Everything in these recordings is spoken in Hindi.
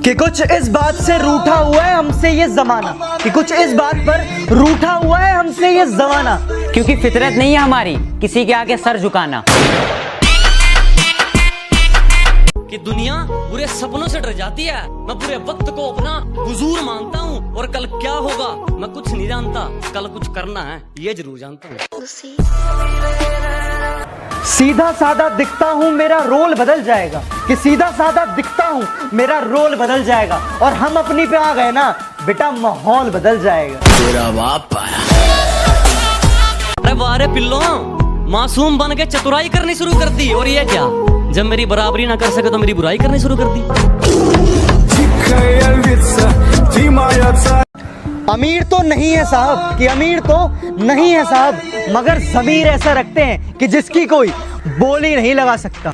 कि कुछ इस बात से रूठा हुआ है हमसे ये जमाना, कि कुछ इस बात पर रूठा हुआ है हमसे ये जमाना, क्योंकि फितरत नहीं है हमारी किसी के आगे सर झुकाना। कि दुनिया बुरे सपनों से डर जाती है, मैं बुरे वक्त को अपना हुजूर मानता हूँ, और कल क्या होगा मैं कुछ नहीं जानता, कल कुछ करना है ये जरूर जानता हूँ। सीधा साधा दिखता हूँ मेरा रोल बदल जाएगा, कि सीधा साधा दिखता हूँ मेरा रोल बदल जाएगा, और हम अपनी पे आ गए ना बेटा माहौल बदल जाएगा। तेरा बाप आया। अरे वारे पिल्लो, मासूम बन के चतुराई करनी शुरू कर दी, और ये क्या, जब मेरी बराबरी ना कर सके तो मेरी बुराई करनी शुरू कर दी। अमीर तो नहीं है साहब, कि अमीर तो नहीं है साहब, मगर ज़मीर ऐसा रखते हैं कि जिसकी कोई बोली नहीं लगा सकता।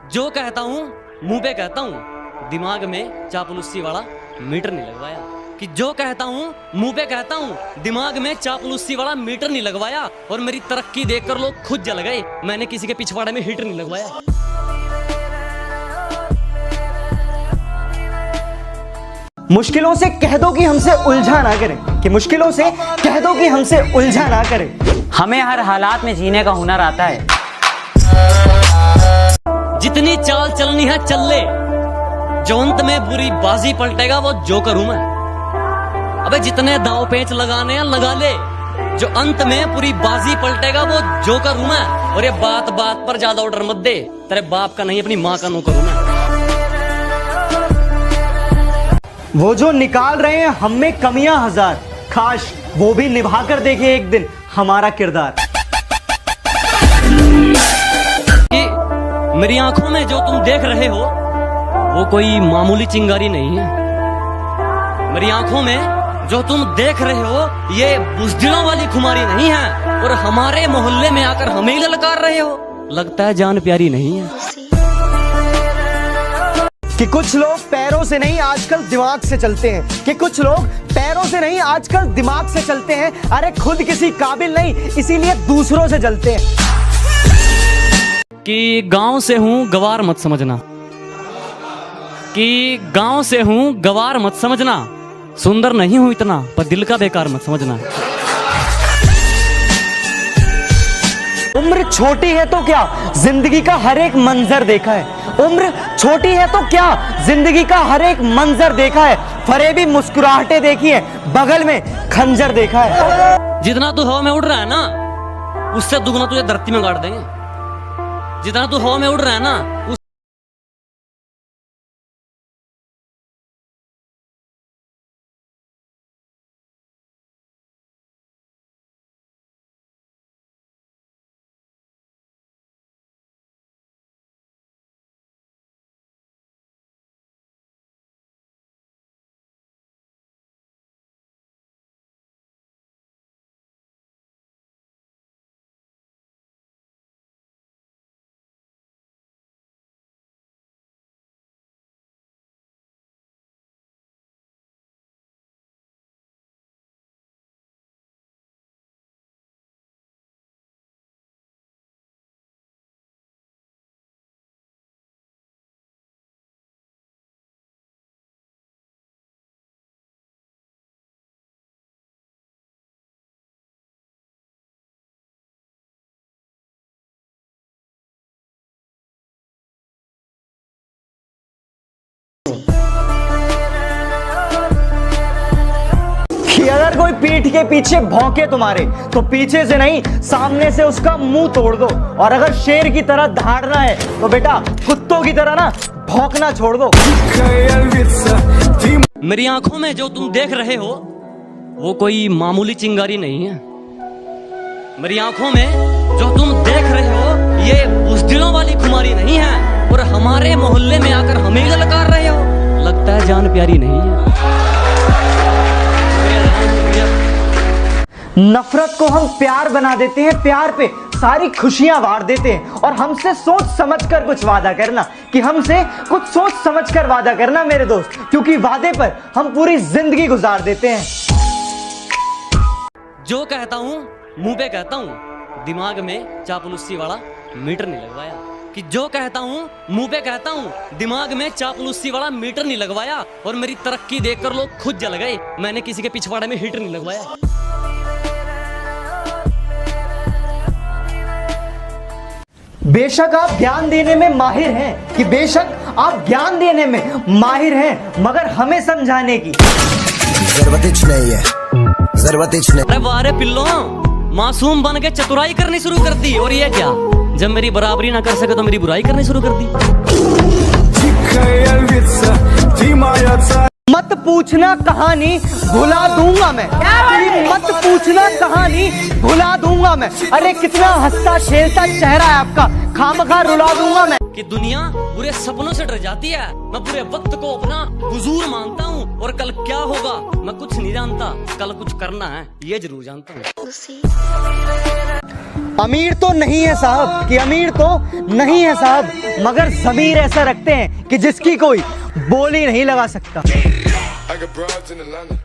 जो कहता हूँ मुंह पे कहता हूँ, दिमाग में चापलूसी वाला मीटर नहीं लगवाया। कि जो कहता हूँ मुंह पे कहता हूँ, दिमाग में चापलूसी वाला मीटर नहीं लगवाया, और मेरी तरक्की देखकर लोग खुद जल गए, मैंने किसी के पिछवाड़े में हीटर नहीं लगवाया। मुश्किलों से कह दो कि हमसे उलझा ना करें, कि मुश्किलों से कह दो कि हमसे उलझा ना करें। हमें हर हालात में जीने का हुनर आता है। जितनी चाल चलनी है चल ले, जो अंत में बुरी बाजी पलटेगा वो जोकर हूं मैं। अबे जितने दाव पेच लगाने हैं लगा ले, जो अंत में पूरी बाजी पलटेगा वो जोकर हूं मैं। और ये बात बात पर ज्यादा ऑर्डर मत दे, तेरे बाप का नहीं अपनी माँ का नौकर हूं मैं। वो जो निकाल रहे हैं हम में कमियां हजार, काश वो भी निभा कर देखे एक दिन हमारा किरदार। कि मेरी आंखों में जो तुम देख रहे हो वो कोई मामूली चिंगारी नहीं है। मेरी आंखों में जो तुम देख रहे हो ये बुज़दिलों वाली खुमारी नहीं है, और हमारे मोहल्ले में आकर हमें ललकार रहे हो, लगता है जान प्यारी नहीं है। कि कुछ लोग पैरों से नहीं आजकल दिमाग से चलते हैं, कि कुछ लोग पैरों से नहीं आजकल दिमाग से चलते हैं। अरे खुद किसी काबिल नहीं इसीलिए दूसरों से जलते हैं। कि गांव से हूं गवार मत समझना, कि गांव से हूं गवार मत समझना, सुंदर नहीं हूं इतना पर दिल का बेकार मत समझना। उम्र छोटी है तो क्या जिंदगी का हर एक मंजर देखा है, उम्र छोटी है तो क्या जिंदगी का हर एक मंजर देखा है, फरेबी मुस्कुराहटें देखी है, बगल में खंजर देखा है। जितना तू हवा में उड़ रहा है ना उससे दुगना तुझे धरती में गाड़ देंगे। जितना तू हवा में उड़ रहा है ना कि अगर कोई पीठ के पीछे भौंके तुम्हारे तो पीछे से नहीं सामने से उसका मुंह तोड़ दो, और अगर शेर की तरह दहाड़ना है तो बेटा कुत्तों की तरह ना भौंकना छोड़ दो। मेरी आंखों में जो तुम देख रहे हो वो कोई मामूली चिंगारी नहीं है। मेरी आंखों में जो तुम देख रहे हो ये बुज़दिलों वाली खुमारी नहीं है, और हमारे मोहल्ले में आकर हमें ललकार रहे हो, लगता है जान प्यारी नहीं है। नफरत को हम प्यार बना देते हैं, प्यार पे सारी खुशियां वार देते हैं, और हमसे सोच समझकर कुछ वादा करना, कि हमसे कुछ सोच समझकर वादा करना मेरे दोस्त, क्योंकि वादे पर हम पूरी जिंदगी गुजार देते हैं। जो कहता हूँ मुंह पे कहता हूँ, दिमाग में चापलूसी वाला मीटर नहीं लगवाया। कि जो कहता हूँ मुंह पे कहता हूँ, दिमाग में चापलूसी वाला मीटर नहीं लगवाया। और मेरी तरक्की देखकर लोग खुद जल गए। मैंने किसी के पिछवाड़े में हीटर नहीं लगवाया। बेशक आप ज्ञान देने में माहिर हैं, कि बेशक आप ज्ञान देने में माहिर हैं, मगर हमें समझाने की जरूरत नहीं है, जरूरत नहीं। अरे वारे पिल्लो, मासूम बन के चतुराई करनी शुरू कर दी। और ये क्या, जब मेरी बराबरी ना कर सके तो मेरी बुराई करनी शुरू कर दी। मत पूछना कहानी भुला दूंगा मैं, मत पूछना कहानी भुला दूंगा मैं। अरे कितना हंसता खेलता चेहरा है आपका, खामखा रुला दूंगा मैं। कि दुनिया बुरे सपनों से डर जाती है, मैं बुरे वक्त को अपना हुजूर मानता हूँ। और कल क्या होगा मैं कुछ नहीं जानता, कल कुछ करना है ये जरूर जानता हूँ। अमीर तो नहीं है साहब, कि अमीर तो नहीं है साहब, मगर ज़मीर ऐसा रखते हैं कि जिसकी कोई बोली नहीं लगा सकता। I got broads in Atlanta.